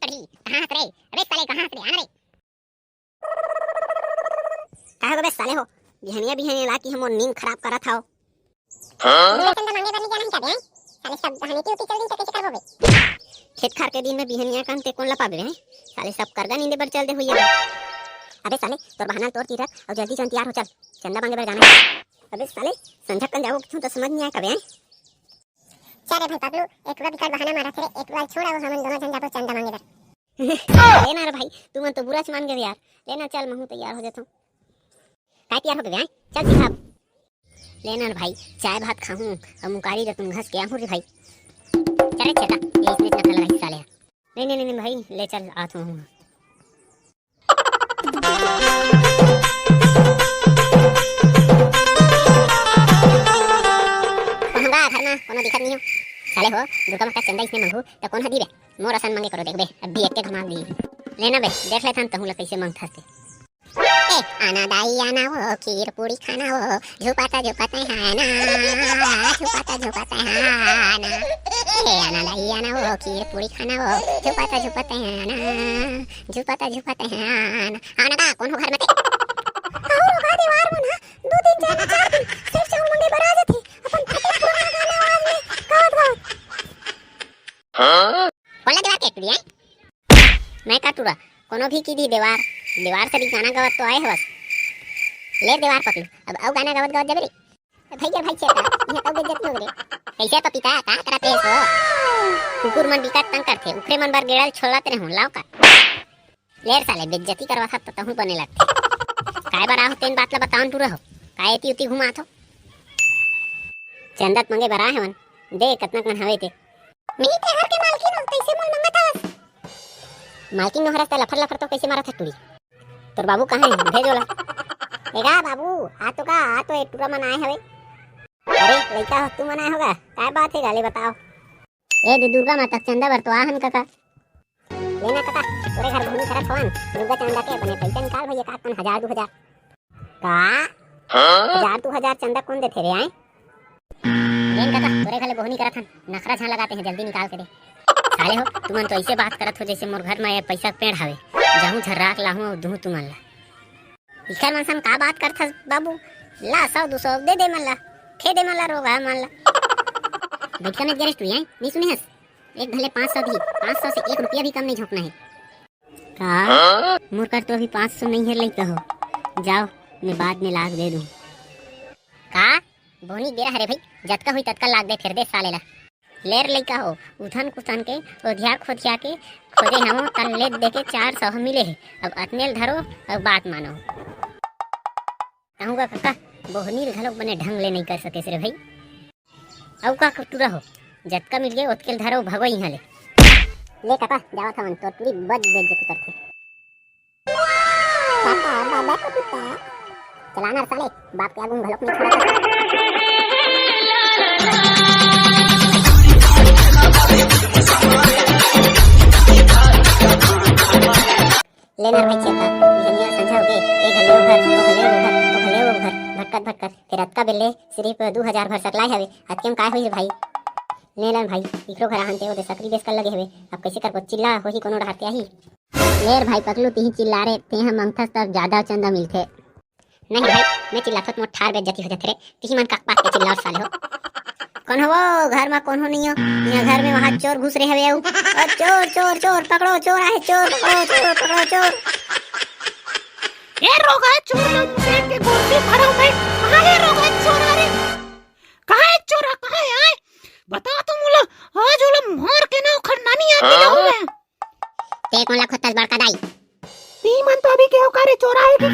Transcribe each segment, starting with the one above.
कढ़ी कहां हंस रे? अबे साले कहां हंस रे? आना रे कहां हो बे साले हो? बिहनिया ला की हम नींद खराब करत हो। हां चंदा मांगे बर नहीं जाना है साले सब कहानी की उती चल दिन से कैसे करबो बे? खेत खार के दिन में बिहनिया काम ते कौन ला पाबे हैं साले सब करगा नींदे बर चल दे होइए। अबे साले तोर बहाना तोड़ तीरक और जल्दी तैयार हो चल चंदा मांगे बर जाना है। अबे साले संझा कल जाओ क्यों तो समझ नहीं आया कबे हैं। चल रे भाई पगलू एक बार बिकट बहाना मारा थे एक बार छोड़ा वो हम दोनों जन जाबो चंदा मांगे बर। लेना रे भाई तू मन तो बुरा मान गए यार। लेना चल महू तैयार हो जाता हूं। काय तैयार हो गए हैं चल साहब। लेना रे भाई चाय भात खाऊं और मुकारी रे तुम घस के आऊं रे भाई। चल चेता ये इसमें इतना लगा हिस्सा ले। नहीं भाई ले चल आता हूं। कहूंगा घर में कोनो दिक्कत नहीं हो साले हो दुर्गा माता चंदा इसने मंगू तो कौन हदी बे मोर असन मांगे करो देख बे अभी एक के घुमा दी लेना बे देख लेथन तहु ल कैसे मांगथा से। ए आना दाई आना वो खीर पूरी खाना वो झुपाता है ना झुपाता है ना। ए आना दाई आना वो खीर पूरी खाना वो झुपाता है ना झुपाता है ना। आना का कौन हो घर में ते आओ होगा दीवार में ना 2 3 4 दिन सिर्फ चावल मांगे बरा जाते अपन फटे पुराना गाना आवाज में गावत बोला दीवार के टुरी है मैं का टुरा कोनो भी की दी दीवार से भी गाना गावत तो आए हवस ले दीवार पकड़ अब औ गाना गावत जबरी भैया भाई चेता ये तो बेइज्जत हो रे कैसे पपीता का कराते हो कुकुर मन बिकट तंग करथे उखरे मन बार गेड़ल छोड़त रहे हूं लाव का लेर साले बेइज्जती करवा था तो तहु बने लगते काय बरा हो तेन बात ला बतावन टुरा हो काय एती उती घुमा थो चंदत मंगे बरा है मन दे कतना कन हवे ते मी ते घर के मालकिन हो कैसे मोल मंगत हवस मालकिन नो हरस लफर लफर तो कैसे मारा था टुरी तोर बाबू कहां है भेजोला एगा बाबू आ तो एक टुरा मन आए हवे। अरे लइका हो तू मन आए होगा काय बात है गाले बताओ। ए दे दुर्गा माता चंदा बर तो आहन काका लेना काका तोरे घर घूमी करत हवन दुर्गा चंदा के अपने पैसा निकाल भैया का 1000 2000 का 1000 2000 चंदा कौन देथे रे आए लेन काका तोरे घरे बोहनी करत हन नखरा छा लगाते हैं जल्दी निकाल के दे साले हो तुमन तो ऐसे बात करत हो जैसे मोर घर में पैसा पेड़ हवे जाहूं झर्राक लाहूं दूं तुमन ला इखर मन सन का बात करथस बाबू ला 100 200 दे दे मन ला खे दे मन ला रोगा मन ला बैठका में गैरेज तू है नहीं सुने हस एक भले 500 दी 500 से 1 रुपया भी कम नहीं झोंकना है का मोर कर तो अभी 500 नहीं है लइका हो जाओ मैं बाद में लाग दे दूं का बोनी दे रहा है भाई जतका हुई ततका लाग दे फिर दे साले ला लेर लइका हो उथन कुथन के ओधिया खोदिया के खोदे हम तन ले दे के 400 मिले है अब अतनेल धरो अब बात मानो कहूँगा काका बोहनीर घलोक बने ढंग ले नहीं कर सके रे भाई अब का टूरा हो जतका मिल गए ओतकेल धरो भगो यहाँ ले काका जाओ था मन तो पूरी बद बेइज्जती करथे पापा बाबा को पिता चलाना साले बाप के आगू घलोक नहीं छोड़ा लेना भाई चेता जनिया संझा हो गए एक घले वो घर भटकत फिर अतका बेले सिर्फ 2000 भर सकलाय हवे अतकेम काय होई रे भाई लेना भाई इकरो घर हनते ओदे सकरी बेस कर लगे हवे अब कैसे करबो चिल्ला होही कोनो रहते आही लेर भाई पगलू तिही चिल्ला रे ते हम मंगथस तब ज्यादा चंदा मिलथे नहीं भाई मैं चिल्लाथत मोर ठार बेइज्जती हो जाथे रे तिही मन काक पात के चिल्ला और साले हो कौन हो घर में कौन हो नहीं हो यहाँ घर में वहाँ चोर घुस रहे हवे चोर चोर चोर पकड़ो चोर आए चोर पकड़ो चोर ए रोगा चोर लोग पेट के गोली भरा हुआ है कहां है रोगा चोर आ रे कहां है चोर कहां है आए बता तुम लोग आज वो मार के ना खड़नानी आती जाऊं मैं ते कौन ला खोतस बड़का दाई ती मन तो अभी के करे चोर आए की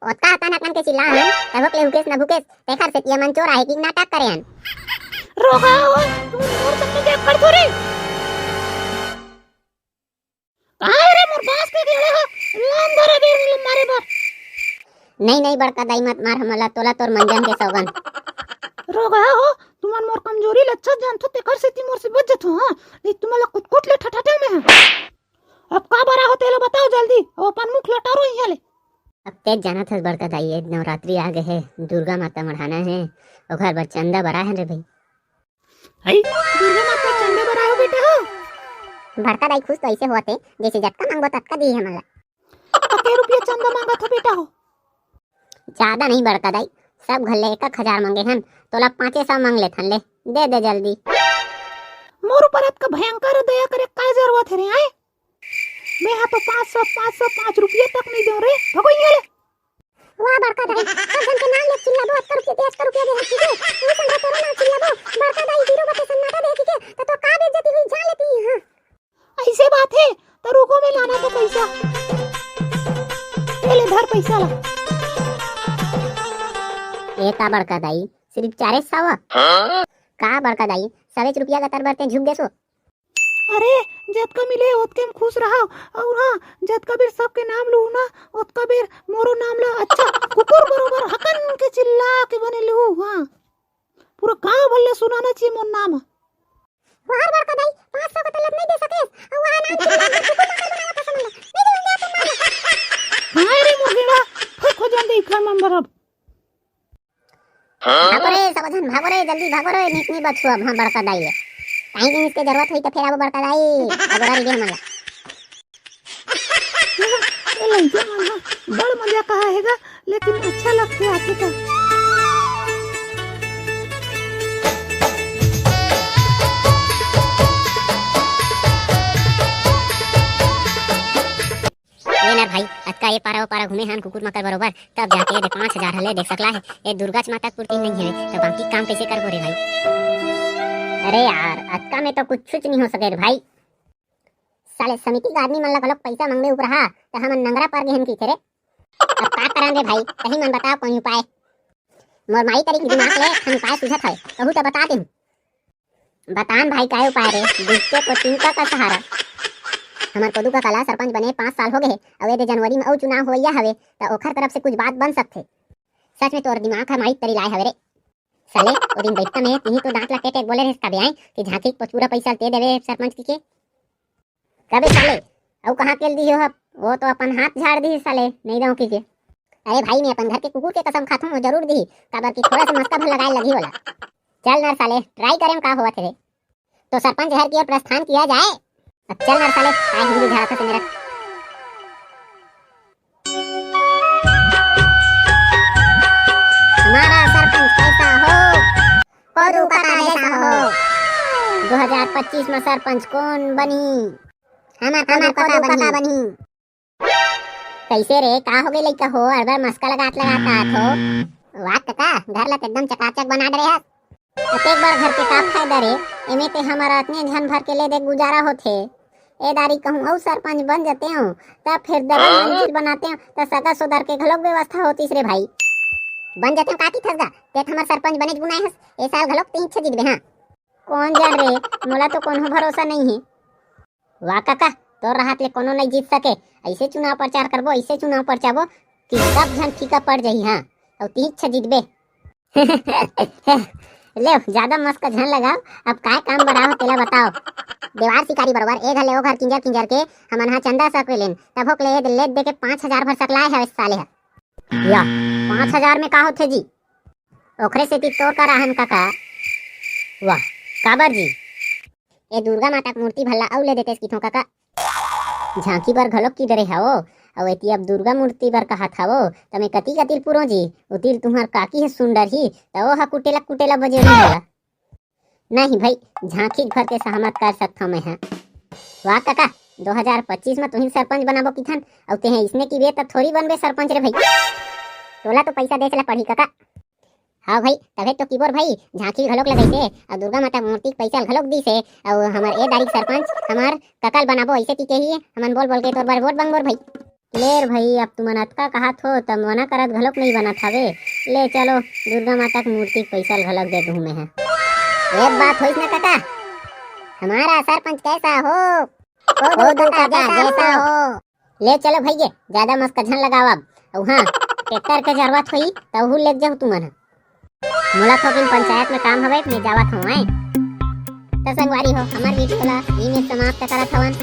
ओता तना तन के चिल्ला हन तबक ले हुकेस न भुकेस तेखर से ये मन चोर आहे कि नाटक करे हन रोगा हो तुम मोर तक देख कर थोड़ी कहां रे मोर बास के गेले हो लाम धरे दे मारे बार नहीं बड़का दाई मत मार हमला तोला तोर मंजन के सौगन रोगा हो तुमन मोर कमजोरी लच्छा जानथो तेकर से ती मोर से बच जथो हां नहीं तुमला कुट ले ठठाटे में अब का बरा होते लो बताओ जल्दी ओ अपन मुख लटारो यहां ले अब तेज जाना था बड़का दाई नवरात्रि आ गए है दुर्गा माता मढ़ाना है और घर पर चंदा बड़ा है रे भाई दुर्गा माता चंदा बरा हो बेटा हो बड़का दाई खुश तो ऐसे होते जैसे जतका मांगबो ततका दी हमन ला। कते रुपया चंदा मांगा था बेटा हो? ज्यादा नहीं बड़का दाई, सब घर ले 1,000 मांगे हन, तोला 500 मांग लेथन, ले दे दे जल्दी। मोर ऊपर का भयंकर दया करे का जरूरत है रे? आए मैं हाँ तो 505 रुपये तक नहीं दूं रे, भगो ये ले। वाह बड़का दाई, सब जन के नाम ले चिल्लाबो 80 रुपया दे ठीक है, ये संग तोरा नाम चिल्लाबो बड़का दाई 0 बटे सन्नाटा दे ठीक है, तो का बेइज्जती हुई जान लेती हां। ऐसे बात है तो रुको में लाना तो पैसा, ले धर पैसा ला। ए का बड़का दाई सिर्फ 400 का बड़का दाई 7 रुपया का तरबरते झुक देसो। अरे जतका मिले ओतके में खुश रहो, और हाँ जतका बेर सबके नाम लू ना ओतका बेर मोरो नाम ला। अच्छा कुकुर बरोबर हकन के चिल्ला के बने लू। हाँ पूरा गांव भल्ले सुनाना चाहिए मोर नाम। वाह बड़का दाई 500 का तलब नहीं दे सके, और वहां नाम कुकुर मकर बनाया था समझ नहीं दूंगा तुम। हां रे मुर्गिड़ा फेंक हो जान दे इखर नंबर। अब भागो रे सबजन, भागो रे जल्दी भागो रे, निकनी बचो अब। हां बड़का दाई ले कहीं कहीं इसके जरूरत हुई तो फिर आबो बड़का दाई अगोरा रे हमन ला। ये लइका मन बड़ मजा कहा हैगा, लेकिन अच्छा लगते आके का। ना भाई अतका ये पारा पारा घूमे हन कुकुर मकर बरोबर, तब जाके दे 5000 हले देख सकला है। ये दुर्गा माता पूर्ति नहीं है तो बाकी काम कैसे करबो रे भाई? अरे यार अतका में तो कुछ नहीं हो सके रे भाई। साले समिति का आदमी मन ला गलक पैसा मांगबे ऊपर हा तो हमन नंगरा पर गेहन की करे। अब का करन रे भाई, कहीं मन बताओ कोई उपाय। मोर माई तरी की दिमाग ले हम उपाय सुझत है, कहू तो बता दे। बतान भाई काय उपाय रे? दूसरे को चिंता का सहारा। हमार कोदू का कला सरपंच बने 5 साल हो गए, अब ये जनवरी में और चुनाव होइया हवे तो ओखर तरफ से कुछ बात बन सकथे। सच में तोर दिमाग हमारी तरी लाए हवे रे। साले ओ दिन बैठता में तिही तो दांत लटे बोले रे कबे आई कि झांकी को पूरा पैसा दे देवे सरपंच के कबे साले औ कहां केल दी हो? वो तो अपन हाथ झाड़ दी साले, नहीं दऊ के। अरे भाई मैं अपन घर के कुकुर के कसम खाथू, वो जरूर दी काबर की थोड़ा सा मस्का भर लगाए लगी होला। चल नर साले ट्राई करें का होवत है तो सरपंच घर की ओर प्रस्थान किया जाए। अब चल नर साले काय हिंदी झाड़ा था मेरा। हमारा सरपंच कैसा हो? कोदू का जैसा हो। 2025 में सरपंच कौन बनी? हमार कोदू का बनी। कैसे रे का हो गई लइका हो? अरबर मस्का लगाता हो। वाह काका घर ला एकदम चकाचक बना दे रे है। एक बार घर के का फायदा रे? एमे ते हमारा इतने झन भर के ले दे गुजारा होथे। ए दारी कहूं औ सरपंच बन जाते हो तब फिर डबल मंजिल बनाते हो तो सगा सुधर के घलोक व्यवस्था होतीस रे भाई। बन जाते हो काकी थसगा ते हमार सरपंच बने गुनाय हस। ए साल घलोक 3 छह जितबे। हां कौन जान रे, मोला तो कोनो भरोसा नहीं है। वाह काका तोर हाथ ले कोनो नहीं जीत सके। ऐसे चुनाव प्रचार करबो, ऐसे चुनाव प्रचारबो कि सब जन फीका पड़ जाही। हां और 3 छह जितबे। ले ज्यादा मस्का झन लगाओ, अब काय काम बढ़ाओ तेला बताओ। देवार शिकारी बरोबर ए घर ले ओ घर किंजर के हमन हा चंदा सकवे लेन तब होक ले दे के 5000 भर सकलाए है साले है। या 5000 में का होथे जी? ओखरे से तोर का रहन काका। वाह काबर जी ए दुर्गा माता की मूर्ति भल्ला औ ले देतेस किथों काका। झांकी बर घलोक की डरे हाओ और एती अब दुर्गा मूर्ति बर कहत हाओ तमे कति कतिल पुरो जी उतिल तुम्हार काकी है सुंदर ही तो हा कुटेला बजे नहीं होला। नहीं भाई झांकी घर के सहमत कर सकता मैं। हाँ वाह काका 2025 में तुही सरपंच बनाबो किथन और तेहे इसने की बे तब थोड़ी बनबे सरपंच रे भाई। तोला तो पैसा दे चला पढ़ी काका। हाँ भाई तबे तो कीबोर भाई झांकी घलोक लगाइसे और दुर्गा माता मूर्ति पैसा घलोक दीसे और हमार ए दारी सरपंच हमार ककल बनाबो ऐसे की कही हमन बोल के तोर बार वोट बंगोर भाई। लेर भाई अब तुमन अतका कहत हो तब मना करत घलोक नहीं बनत हवे। ले चलो दुर्गा माता की मूर्ति पैसा घलोक दे दूं मैं। एक बात होइस ना काका, हमारा सरपंच कैसा हो? कोदू का जैसा हो। ले चलो भैया ज्यादा मस्का झन लगाओ अब। और हाँ ट्रैक्टर के जरूरत हुई तो हु ले जाओ तुमन। मोला तो किन पंचायत में काम हवे मैं जावत हूं। आए तो संगवारी हो हमार वीडियो ला इमे समाप्त करत हवन।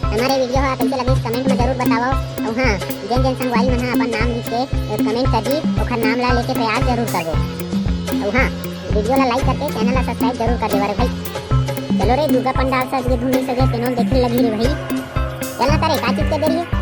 हमारे वीडियो हा कैसे लगे कमेंट में जरूर बताओ। और हाँ जन संगवारी मन हा अपन नाम लिख के कमेंट कर दी ओखर नाम ला लेके प्रयास जरूर करबो। और हाँ वीडियो ला लाइक करके चैनल ला सब्सक्राइब जरूर कर देवा रे भाई। चलो चलो रे दुर्गा पंडाल सज के धुनी सजे तेनो देखे लगी रे भाई। चलना तारे का चीज के देरी है।